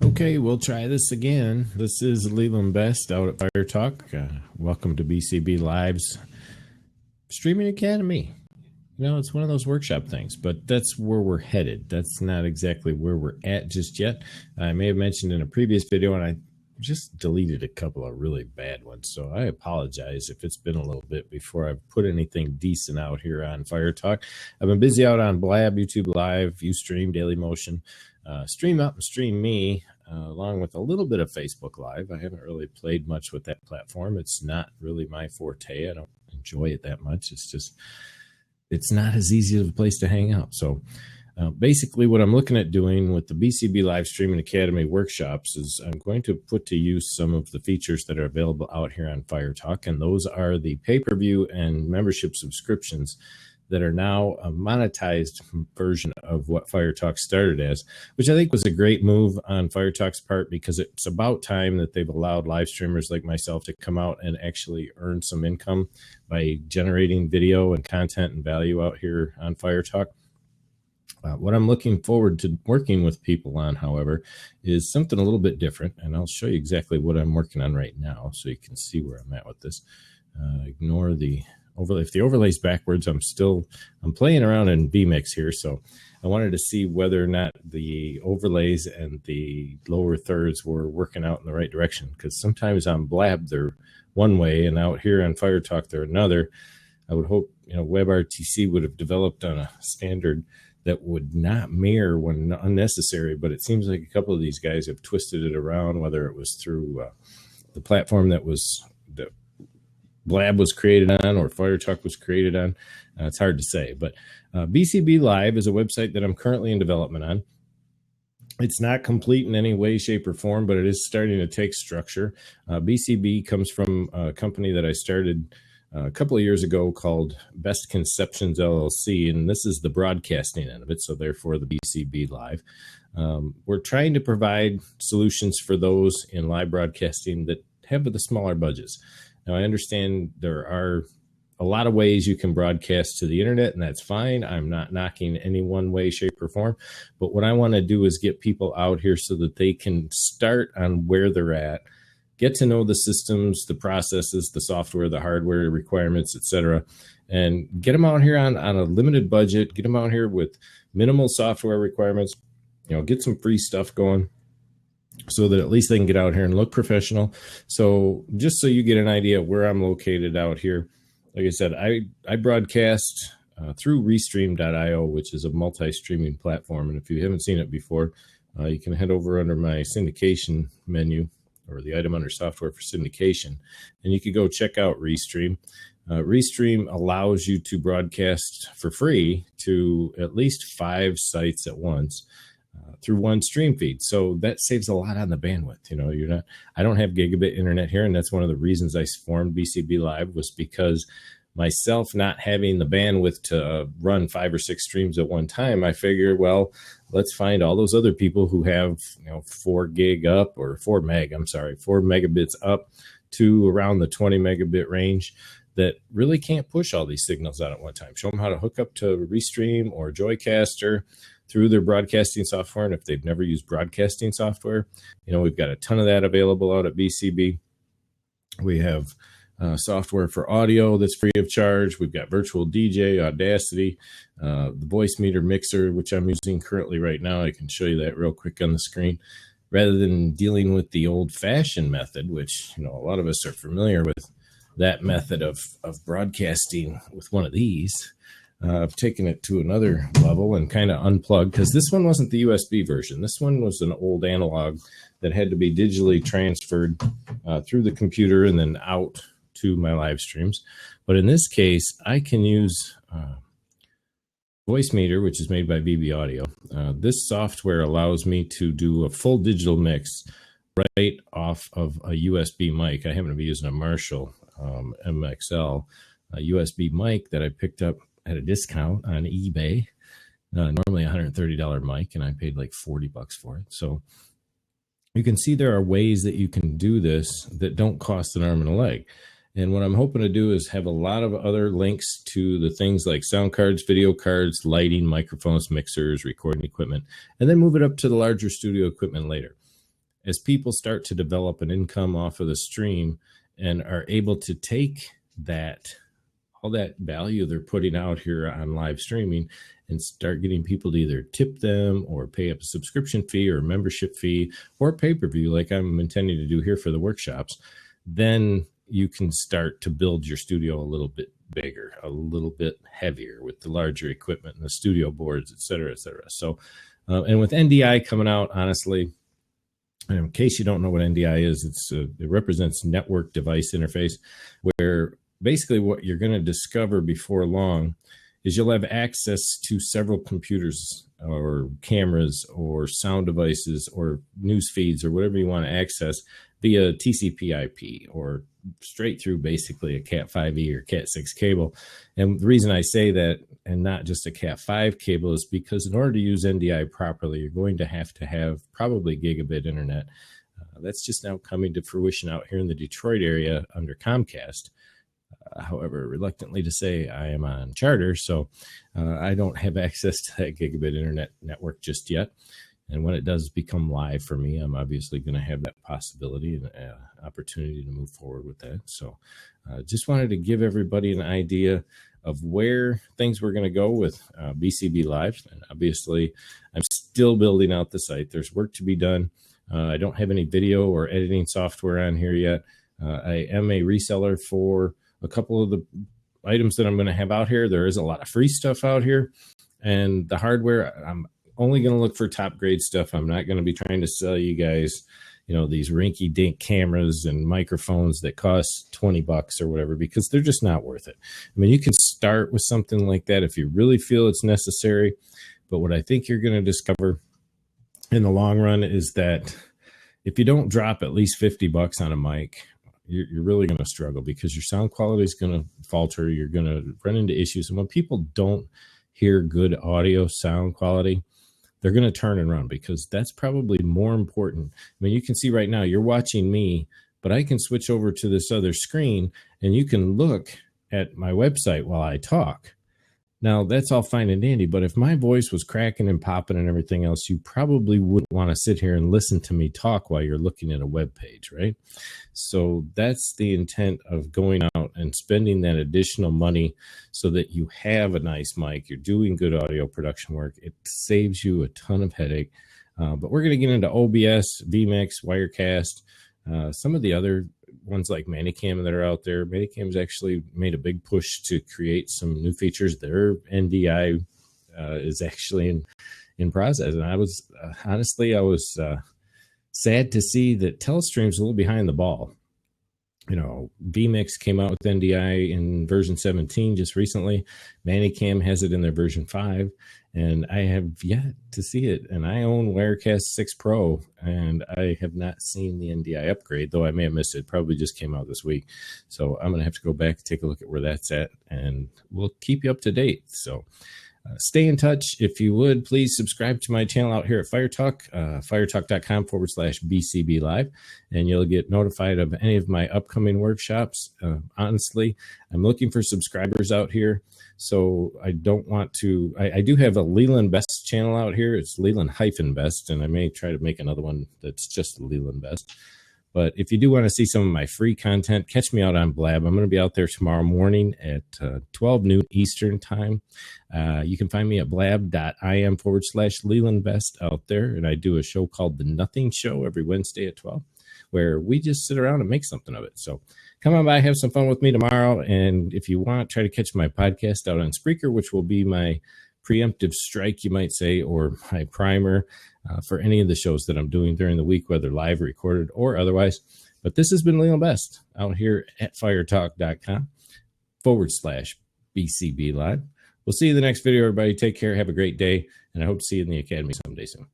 Okay, we'll try this again. This is Leland Best out at Fire Talk. Welcome to BCB Live's Streaming Academy. You know, it's one of those workshop things, but that's where we're headed. That's not exactly where we're at just yet. I may have mentioned in a previous video, and I just deleted a couple of really bad ones. So I apologize if it's been a little bit before I've put anything decent out here on Fire Talk. I've been busy out on Blab, YouTube Live, Ustream, Dailymotion, Stream Up and Stream Me, along with a little bit of Facebook Live. I haven't really played much with that platform. It's not really my forte. I don't enjoy it that much. It's not as easy of a place to hang out. So basically what I'm looking at doing with the BCB Live Streaming Academy workshops is I'm going to put to use some of the features that are available out here on Fire Talk, and those are the pay-per-view and membership subscriptions that are now a monetized version of what Fire Talk started as, which I think was a great move on Fire Talk's part, because it's about time that they've allowed live streamers like myself to come out and actually earn some income by generating video and content and value out here on Fire Talk. What I'm looking forward to working with people on, however, is something a little bit different, and I'll show you exactly what I'm working on right now so you can see where I'm at with this. Ignore the overlay. If the overlay's backwards, I'm playing around in vMix here, so I wanted to see whether or not the overlays and the lower thirds were working out in the right direction, because sometimes on Blab they're one way and out here on Fire Talk they're another. I would hope, WebRTC would have developed on a standard that would not mirror when unnecessary, but it seems like a couple of these guys have twisted it around, whether it was through the platform that Blab was created on or Fire Talk was created on. It's hard to say, but BCB Live is a website that I'm currently in development on. It's not complete in any way, shape, or form, but it is starting to take structure. BCB comes from a company that I started a couple of years ago called Best Conceptions LLC, and this is the broadcasting end of it, so therefore the BCB Live. We're trying to provide solutions for those in live broadcasting that have the smaller budgets. Now, I understand there are a lot of ways you can broadcast to the internet, and that's fine. I'm not knocking any one way, shape, or form, but what I want to do is get people out here so that they can start on where they're at, get to know the systems, the processes, the software, the hardware requirements, etc., and get them out here on a limited budget, get them out here with minimal software requirements, get some free stuff going so that at least they can get out here and look professional. So just so you get an idea of where I'm located out here, like I said, I broadcast through Restream.io, which is a multi-streaming platform. And if you haven't seen it before, you can head over under my syndication menu, or the item under software for syndication, and you could go check out Restream. Restream allows you to broadcast for free to at least 5 sites at once through one stream feed. So that saves a lot on the bandwidth. I don't have gigabit internet here, and that's one of the reasons I formed BCB Live, was because myself not having the bandwidth to run 5 or 6 streams at one time, I figured, well, let's find all those other people who have 4 megabits up to around the 20 megabit range that really can't push all these signals out at one time. Show them how to hook up to Restream or Joycaster through their broadcasting software. And if they've never used broadcasting software, we've got a ton of that available out at BCB. We have software for audio that's free of charge. We've got Virtual DJ, Audacity, the Voice Meter Mixer, which I'm using currently right now. I can show you that real quick on the screen. Rather than dealing with the old-fashioned method, which a lot of us are familiar with, that method of broadcasting with one of these, I've taken it to another level and kind of unplugged, because this one wasn't the USB version. This one was an old analog that had to be digitally transferred through the computer and then out to my live streams. But in this case, I can use Voice Meter, which is made by BB Audio. This software allows me to do a full digital mix right off of a USB mic. I happen to be using a Marshall MXL USB mic that I picked up at a discount on eBay. Normally $130 mic, and I paid like $40 for it. So you can see there are ways that you can do this that don't cost an arm and a leg. And what I'm hoping to do is have a lot of other links to the things like sound cards, video cards, lighting, microphones, mixers, recording equipment, and then move it up to the larger studio equipment later. as people start to develop an income off of the stream and are able to take that, all that value they're putting out here on live streaming, and start getting people to either tip them or pay up a subscription fee or a membership fee or pay-per-view like I'm intending to do here for the workshops, then you can start to build your studio a little bit bigger, a little bit heavier with the larger equipment and the studio boards, et cetera, et cetera. So, and with NDI coming out, honestly, in case you don't know what NDI is, it represents Network Device Interface, where basically what you're going to discover before long is you'll have access to several computers or cameras or sound devices or news feeds or whatever you want to access via TCP/IP or straight through basically a Cat5e or Cat6 cable. And the reason I say that, and not just a Cat5 cable, is because in order to use NDI properly, you're going to have probably gigabit internet. That's just now coming to fruition out here in the Detroit area under Comcast. However, reluctantly to say, I am on Charter, so I don't have access to that gigabit internet network just yet. And when it does become live for me, I'm obviously going to have that possibility and opportunity to move forward with that. So just wanted to give everybody an idea of where things were going to go with BCB Live. And obviously, I'm still building out the site. There's work to be done. I don't have any video or editing software on here yet. I am a reseller for a couple of the items that I'm going to have out here. There is a lot of free stuff out here. And the hardware, I'm only going to look for top grade stuff. I'm not going to be trying to sell you guys, these rinky dink cameras and microphones that cost $20 or whatever, because they're just not worth it. I mean, you can start with something like that if you really feel it's necessary. But what I think you're going to discover in the long run is that if you don't drop at least $50 on a mic, you're really going to struggle, because your sound quality is going to falter. You're going to run into issues. And when people don't hear good audio sound quality, they're going to turn and run, because that's probably more important. I mean, you can see right now you're watching me, but I can switch over to this other screen and you can look at my website while I talk. Now, that's all fine and dandy, but if my voice was cracking and popping and everything else, you probably wouldn't want to sit here and listen to me talk while you're looking at a web page, right? So that's the intent of going out and spending that additional money so that you have a nice mic, you're doing good audio production work. It saves you a ton of headache. But we're going to get into OBS, vMix, Wirecast, some of the other ones like Manicam that are out there. Manicam's actually made a big push to create some new features. Their NDI is actually in process. And I was sad to see that Telestream's a little behind the ball. vMix came out with NDI in version 17 just recently. Manicam has it in their version 5, and I have yet to see it. And I own Wirecast 6 Pro, and I have not seen the NDI upgrade, though I may have missed it. It probably just came out this week. So I'm going to have to go back and take a look at where that's at, and we'll keep you up to date. So stay in touch. If you would, please subscribe to my channel out here at Fire Talk, firetalk.com/BCB Live, and you'll get notified of any of my upcoming workshops. Honestly, I'm looking for subscribers out here, so I don't want to. I do have a Leland Best channel out here. It's Leland-Best, and I may try to make another one that's just Leland Best. But if you do want to see some of my free content, catch me out on Blab. I'm going to be out there tomorrow morning at 12 noon Eastern time. You can find me at blab.im/LelandBest out there. And I do a show called The Nothing Show every Wednesday at 12, where we just sit around and make something of it. So come on by, have some fun with me tomorrow. And if you want, try to catch my podcast out on Spreaker, which will be my preemptive strike, you might say, or my primer for any of the shows that I'm doing during the week, whether live, recorded, or otherwise. But this has been Leland Best out here at firetalk.com/BCB Live. We'll see you in the next video, everybody. Take care. Have a great day. And I hope to see you in the Academy someday soon.